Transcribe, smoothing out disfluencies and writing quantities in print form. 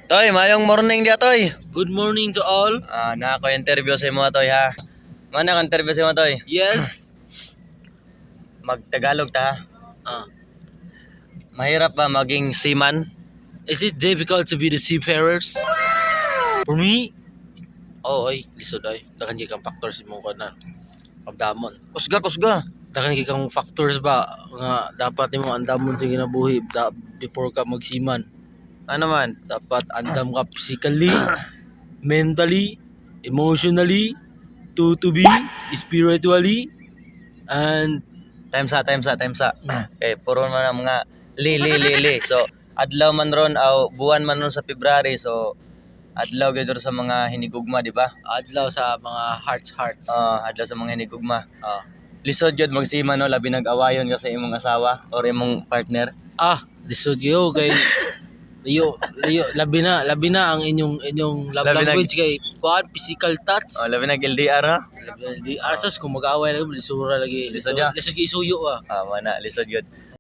Toy, mayong morning dia toy. Good morning to all. Na ako interview sa imo toy ha. Mana ka interview sa imo toy? Yes. Magtagalog ta ha. Ah, Mahirap ba maging seaman? is it difficult to be the seafarers? For me, ay, lisod ay. Dakan kang factors imong kanan. Pagdamon. Kusga. Dakan kang factors ba nga dapat nimo andamon sa kinabuhi before ka magsiman. Ano man? Dapat andam ka physically, mentally, emotionally, to be, spiritually, and Time sa. Puro man ang mga li. So, adlaw man ron aw buwan man ron sa February. So, adlaw gyud ron sa mga hinigugma, di ba? adlaw sa mga hearts. Adlaw sa mga hinigugma. Ah. Lisod gyud magseaman no, labi nag-awayon ka sa imong asawa or imong partner. Lisod kayo kay Liyo, labi na ang inyong love Labi na- language kay kuan physical touch. Labi nag-LDR ha. Di arsas kung mag-away lagi lisura lagi. Lisod ya. Lisod kay isuyo ah. Mana lisod gyud.